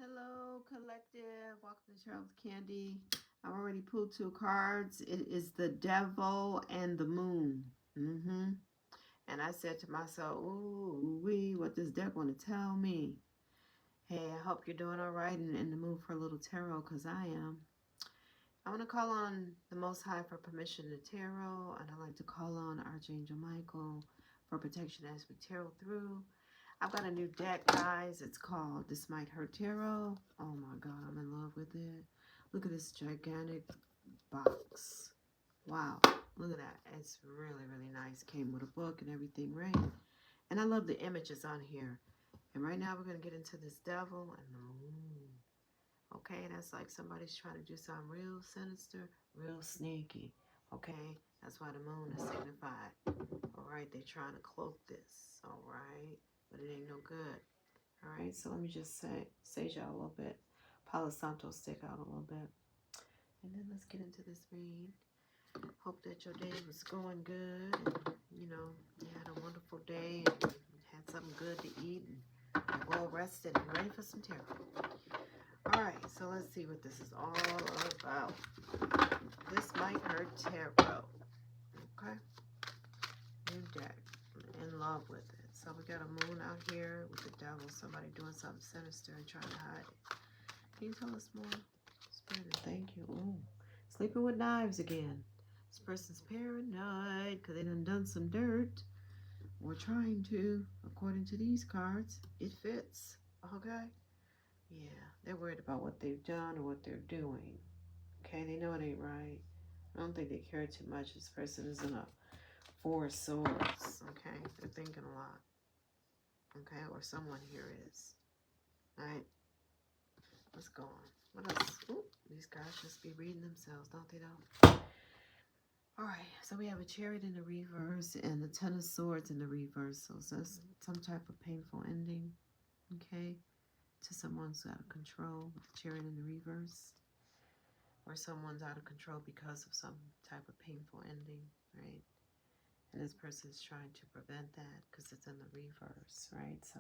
Hello, collective. Welcome to Tarot with Candy. I've already pulled two cards. It is the Devil and the Moon. And I said to myself, ooh, what this deck want to tell me? Hey, I hope you're doing all right and in the mood for a little tarot, because I am. I want to call on the Most High for permission to tarot, and I like to call on Archangel Michael for protection as we tarot through. I've got a new deck, guys. It's called This Might Hurt Tarot. Oh my God, I'm in love with it. Look at this gigantic box. Wow, look at that. It's really, really nice. Came with a book and everything, right? And I love the images on here. And right now we're going to get into this devil and the moon. Okay, that's like somebody's trying to do something real sinister, real sneaky. Okay, that's why the moon is signified. All right, they're trying to cloak this. All right, but it ain't no good. All right, so let me just sage out a little bit. Palo Santo stick out a little bit. And then let's get into this read. Hope that your day was going good. And, you had a wonderful day and had something good to eat and well rested and ready for some tarot. All right, so let's see what this is all about. This Might Hurt Tarot. Okay. New deck. I'm in love with it. So we got a moon out here with the devil. Somebody doing something sinister and trying to hide it. Can you tell us more? Spirit, thank you. Ooh. Sleeping with knives again. This person's paranoid because they done some dirt. Or trying to. According to these cards, it fits. Okay? Yeah, they're worried about what they've done or what they're doing. Okay, they know it ain't right. I don't think they care too much. This person is in a Four of Swords. Okay, they're thinking a lot. Okay, or someone here is. Alright, let's go on. What else? Ooh, these guys just be reading themselves, don't they though? Alright, so we have a Chariot in the reverse and the Ten of Swords in the reverse. So that's some type of painful ending. Okay, to someone's out of control with the Chariot in the reverse. Or someone's out of control because of some type of painful ending, right? And this person is trying to prevent that because it's in the reverse, right? So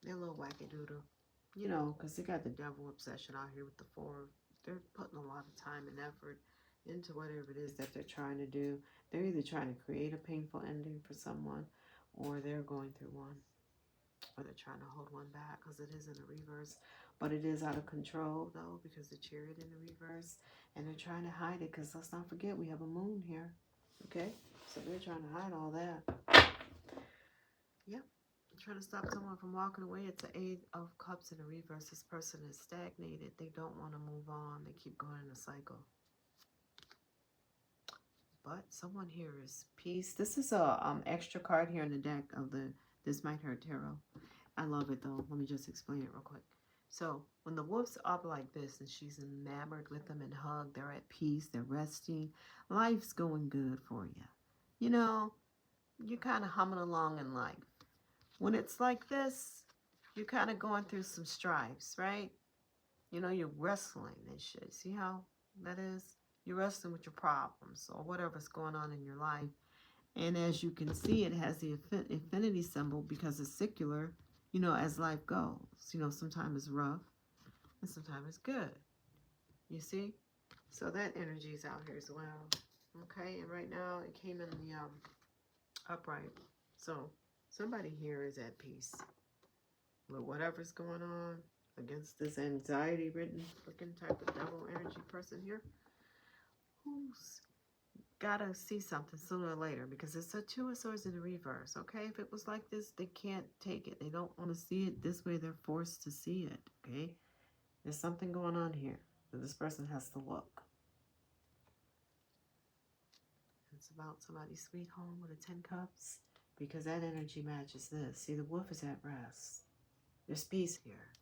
they're a little wackadoodle, because they got the devil obsession out here with the four. They're putting a lot of time and effort into whatever it is that they're trying to do. They're either trying to create a painful ending for someone, or they're going through one, or they're trying to hold one back because it is in the reverse. But it is out of control, though, because the Chariot in the reverse, and they're trying to hide it because let's not forget we have a moon here. Okay, so they're trying to hide all that. Yep, trying to stop someone from walking away. It's the Eight of Cups in the reverse. This person is stagnated. They don't want to move on. They keep going in a cycle. But someone here is peace. This is a extra card here in the deck of the This Might Hurt Tarot. I love it though. Let me just explain it real quick. So when the wolf's up like this and she's enamored with them and hugged, they're at peace, they're resting. Life's going good for you. You're kind of humming along in life. When it's like this, you're kind of going through some strifes, right? You're wrestling and shit. See how that is? You're wrestling with your problems or whatever's going on in your life. And as you can see, it has the infinity symbol because it's secular, as life goes. Sometimes it's rough and sometimes it's good. You see? So that energy is out here as well. Okay, and right now it came in the upright. So somebody here is at peace with whatever's going on against this anxiety-ridden looking type of devil energy person here who's gotta see something sooner or later because it's a Two of Swords in the reverse. Okay, if it was like this, they can't take it. They don't want to see it this way. They're forced to see it. Okay, there's something going on here that this person has to look. It's about somebody's sweet home with a 10 cups because that energy matches this. See, the wolf is at rest. There's peace here.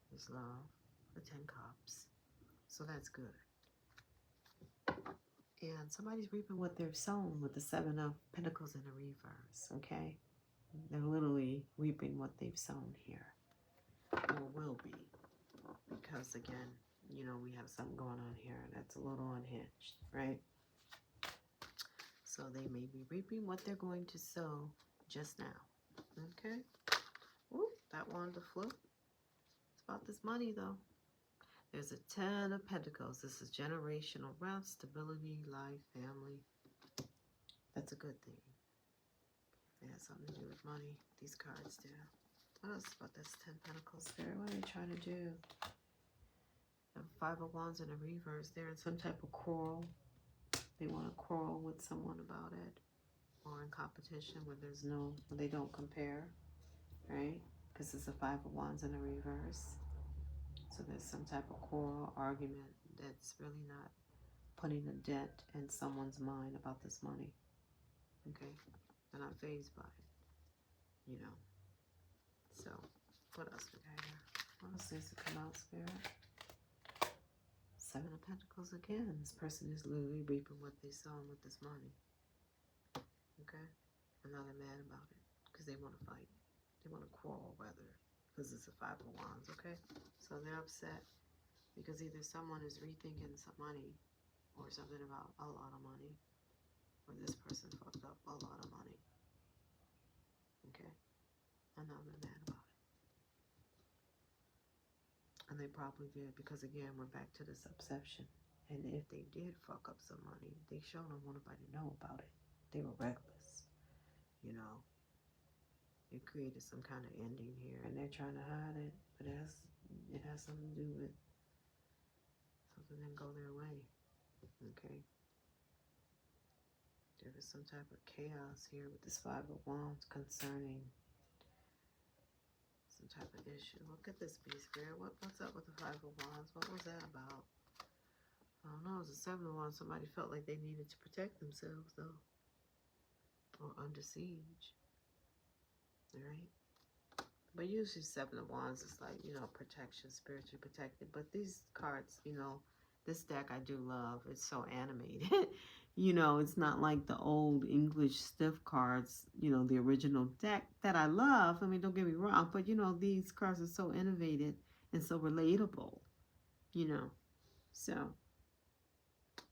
There's love, the 10 cups. So that's good. And somebody's reaping what they've sown with the 7 of Pentacles in the reverse, okay? They're literally reaping what they've sown here, or will be. Because, again, we have something going on here that's a little unhinged, right? So they may be reaping what they're going to sow just now, okay? Ooh, that wand flew. about this money, though. There's a 10 of Pentacles. This is generational wealth, stability, life, family. That's a good thing. It has something to do with money. These cards do. What else about this 10 Pentacles Spirit? What are they trying to do? The 5 of Wands in a reverse. They're in some type of quarrel. They want to quarrel with someone about it. Or in competition where there's no, where they don't compare. Right? Because it's a 5 of Wands in a reverse. So there's some type of quarrel, argument that's really not putting a dent in someone's mind about this money. Okay? They're not fazed by it. You know. So, what else we got here? What else needs to come out, Spirit? 7 of Pentacles again. This person is literally reaping what they sow with this money. Okay? And now they're mad about it. Because they want to fight. They want to quarrel, rather. Because it's a 5 of Wands, okay? So they're upset. Because either someone is rethinking some money. Or something about a lot of money. Or this person fucked up a lot of money. Okay? And now they're mad about it. And they probably did, because again, we're back to this obsession. And if they did fuck up some money, they sure don't want nobody to know about it. They were reckless. You know, it created some kind of ending here, and they're trying to hide it, but it has something to do with something that go their way. Okay. There is some type of chaos here with this 5 of Wands concerning some type of issue. Look at this, Beast Spirit. What's up with the 5 of Wands? What was that about? I don't know. It was a 7 of Wands. Somebody felt like they needed to protect themselves, though. Or under siege. Alright? But usually 7 of Wands is like, you know, protection, spiritually protected. But these cards, you know, this deck I do love. It's so animated. You know, it's not like the old English stiff cards, you know, the original deck that I love. I mean, don't get me wrong. But, you know, these cards are so innovative and so relatable, you know. So,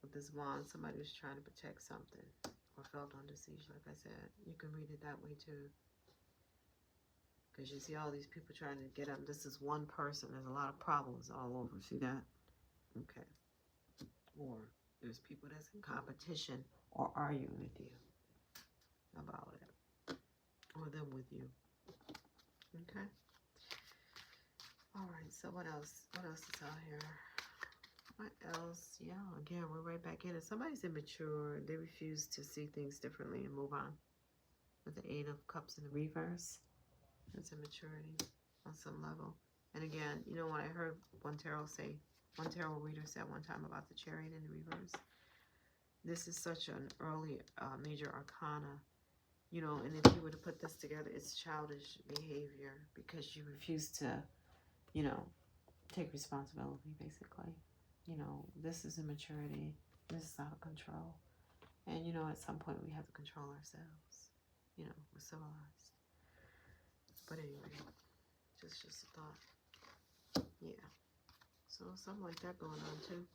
with this wand, somebody was trying to protect something or felt under siege, like I said. You can read it that way, too. Because you see all these people trying to get up. This is one person. There's a lot of problems all over. See that? Okay. Or there's people that's in competition or arguing with you about it. Or them with you. Okay. All right. So what else? What else is out here? What else? Yeah. Again, we're right back in it. Somebody's immature. They refuse to see things differently and move on. With the 8 of Cups in the reverse. It's immaturity on some level. And again, you know what I heard one tarot reader said one time about the Chariot in the reverse. This is such an early major arcana, you know, and if you were to put this together, it's childish behavior because you refuse to, you know, take responsibility, basically. You know, this is immaturity. This is out of control. And, you know, at some point we have to control ourselves. You know, we're civilized. But anyway, just a thought. Yeah. So something like that going on too.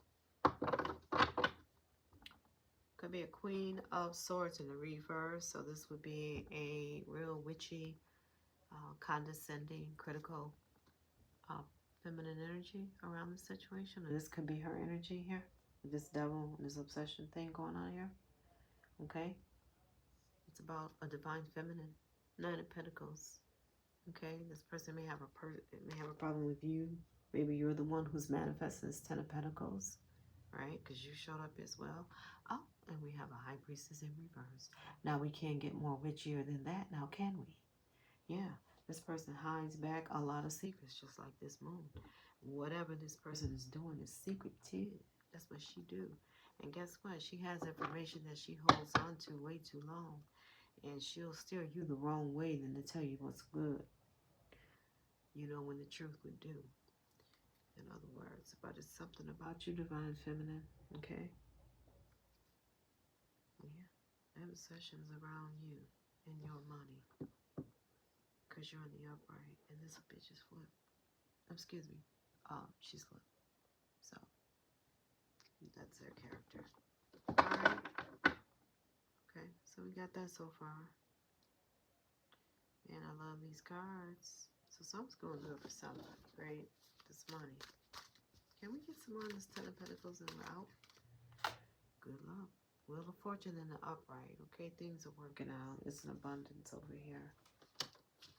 Could be a Queen of Swords in the reverse. So this would be a real witchy, condescending, critical, feminine energy around the situation. And this could be her energy here. This devil, this obsession thing going on here. Okay? It's about a divine feminine. 9 of Pentacles. Okay, this person may have a problem with you. Maybe you're the one who's manifesting this 10 of Pentacles, right? Because you showed up as well. Oh, and we have a High Priestess in reverse. Now we can't get more witchier than that, now can we? Yeah, this person hides back a lot of secrets, just like this moon. Whatever this person is doing is secretive. That's what she do. And guess what? She has information that she holds on to way too long. And she'll steer you the wrong way than to tell you what's good. You know, when the truth would do. In other words, but it's something about you, divine feminine. Okay? Yeah. Obsessions around you and your money. Because you're in the upright. And this bitch is flipped. Excuse me. She's flipped. So, that's their character. Alright. Okay, so we got that so far. And I love these cards. So something's going good for something, right? this money. Can we get some more on this Ten of Pentacles and we're out? Good luck. Wheel of Fortune in the upright. Okay, things are working out. It's an abundance over here.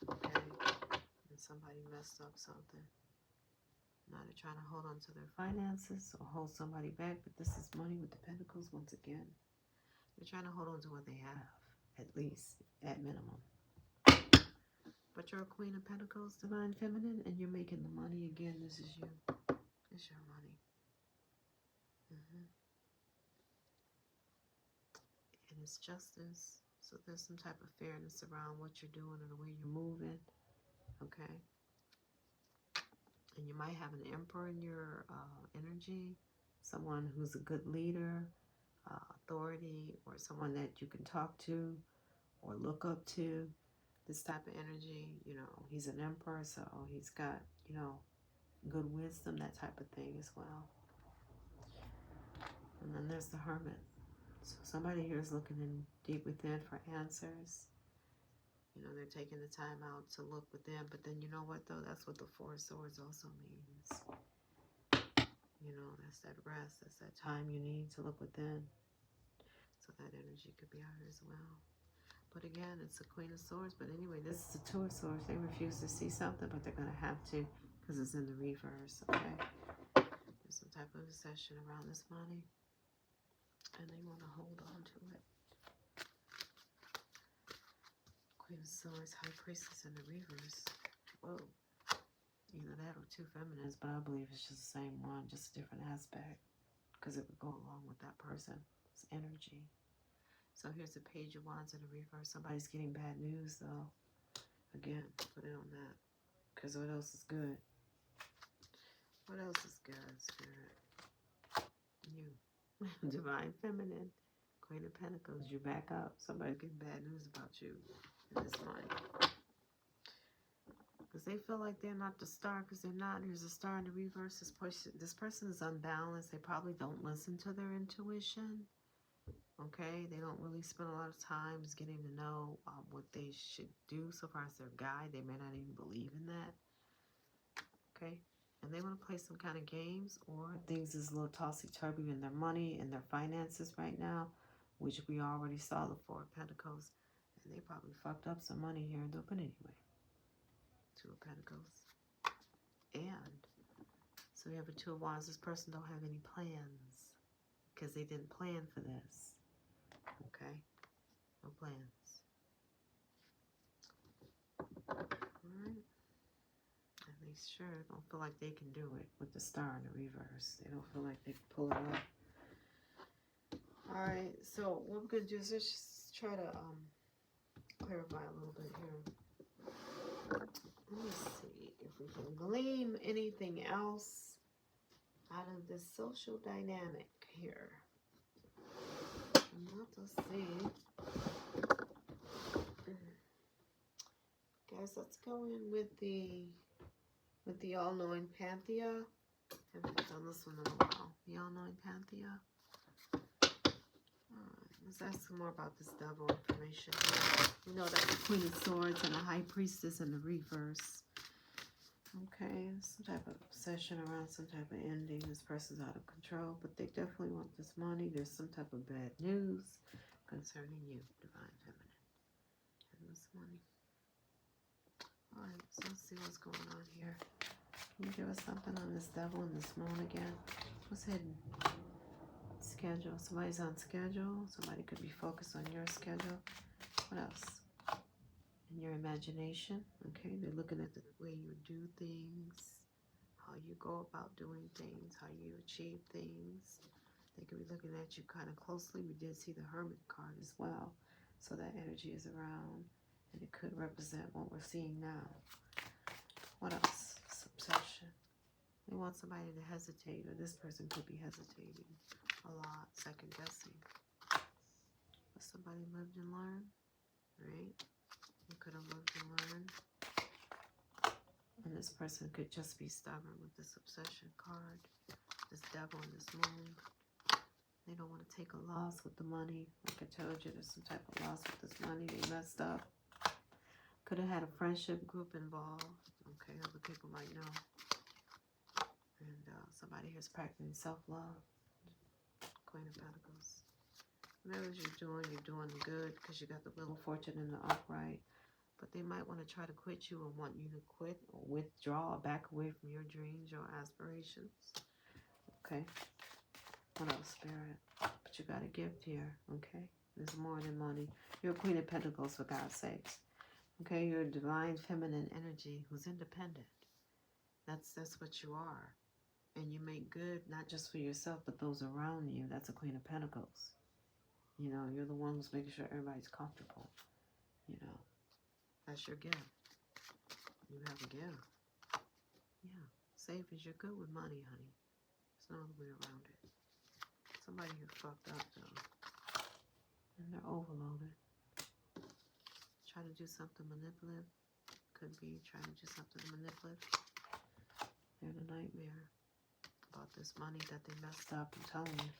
Okay. And somebody messed up something. Now they're trying to hold on to their finances or hold somebody back, but this is money with the Pentacles once again. They're trying to hold on to what they have, at least, at minimum. But you're a Queen of Pentacles, Divine Feminine, and you're making the money again. This is you. It's your money. And it's justice. So there's some type of fairness around what you're doing and the way you're moving. Okay. And you might have an Emperor in your energy. Someone who's a good leader, authority, or someone that you can talk to or look up to. This type of energy, you know, he's an Emperor, so he's got, you know, good wisdom, that type of thing as well. And then there's the Hermit. So somebody here is looking in deep within for answers. You know, they're taking the time out to look within. But then you know what, though? That's what the Four of Swords also means. You know, that's that rest. That's that time you need to look within. So that energy could be out here as well. But again, it's a Queen of Swords. But anyway, this is a Two of Swords. They refuse to see something, but they're going to have to because it's in the reverse, okay? There's some type of obsession around this money, and they want to hold on to it. Queen of Swords, High Priestess in the reverse. Whoa. Either that or two feminines, but I believe it's just the same one, just a different aspect, because it would go along with that person's energy. So here's the Page of Wands in the reverse. Somebody's getting bad news, though. Again, put it on that. Because what else is good? What else is good, Spirit? You. Divine Feminine. Queen of Pentacles. You're back up. Somebody's getting bad news about you in this money. Because they feel like they're not the star, because they're not. There's a star in the reverse. This person is unbalanced. They probably don't listen to their intuition. Okay, they don't really spend a lot of time just getting to know what they should do so far as their guide. They may not even believe in that. Okay, and they want to play some kind of games, or things is a little tossy-turvy in their money and their finances right now, which we already saw the Four of Pentacles, and they probably fucked up some money here and but anyway. Two of Pentacles, and so we have a Two of Wands. This person don't have any plans because they didn't plan for this. Okay, no plans. Alright. And they sure don't feel like they can do it with the star in the reverse. They don't feel like they can pull it off. Alright, so what we're going to do is just try to clarify a little bit here. Let me see if we can glean anything else out of this social dynamic here. Let's see. Guys, let's go in with the all-knowing Panthea. I haven't done this one in a while. The all-knowing Panthea. Alright, let's ask some more about this devil information here. We know that's the Queen of Swords and a High Priestess in the reverse. Okay, some type of obsession around some type of ending. This person's out of control, but they definitely want this money. There's some type of bad news concerning you, Divine Feminine, and this money. Alright, so let's see what's going on here. Can you give us something on this devil and this moon again? What's hidden? Schedule. Somebody's on schedule. Somebody could be focused on your schedule. What else? In your imagination. Okay, they're looking at the way you do things, how you go about doing things, how you achieve things. They could be looking at you kind of closely. We did see the Hermit card as well. So that energy is around. And it could represent what we're seeing now. What else? Obsession. They want somebody to hesitate, or this person could be hesitating a lot, second guessing. But somebody lived and learned, right? You could have lived and learned. And this person could just be stubborn with this obsession card. This devil and this moon. They don't want to take a loss with the money. Like I told you, there's some type of loss with this money. They messed up. Could have had a friendship group involved. Okay, other people might know. And somebody here's practicing self-love. Queen of Pentacles. Whatever you're doing good because you got the Wheel of Fortune in the upright. But they might want to try to quit you or want you to quit or withdraw or back away from your dreams, your aspirations. Okay. What else, Spirit? But you got a gift here, okay? There's more than money. You're a Queen of Pentacles, for God's sakes. Okay, you're a divine feminine energy who's independent. That's what you are. And you make good, not just for yourself, but those around you. That's a Queen of Pentacles. You know, you're the one who's making sure everybody's comfortable. You know, that's your gift. You have a gift. Yeah, safe as you're good with money, honey. There's no other way around it. Somebody who fucked up, though. And they're overloaded. Trying to do something manipulative. Could be trying to do something manipulative. They're the nightmare about this money that they messed up, I'm telling you.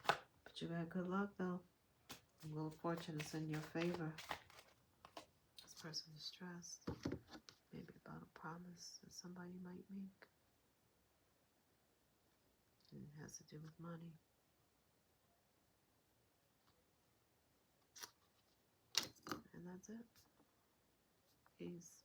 But you got good luck, though. The Wheel of Fortune is in your favor. This person is stressed. Maybe about a promise that somebody might make. And it has to do with money. And that's it. Peace.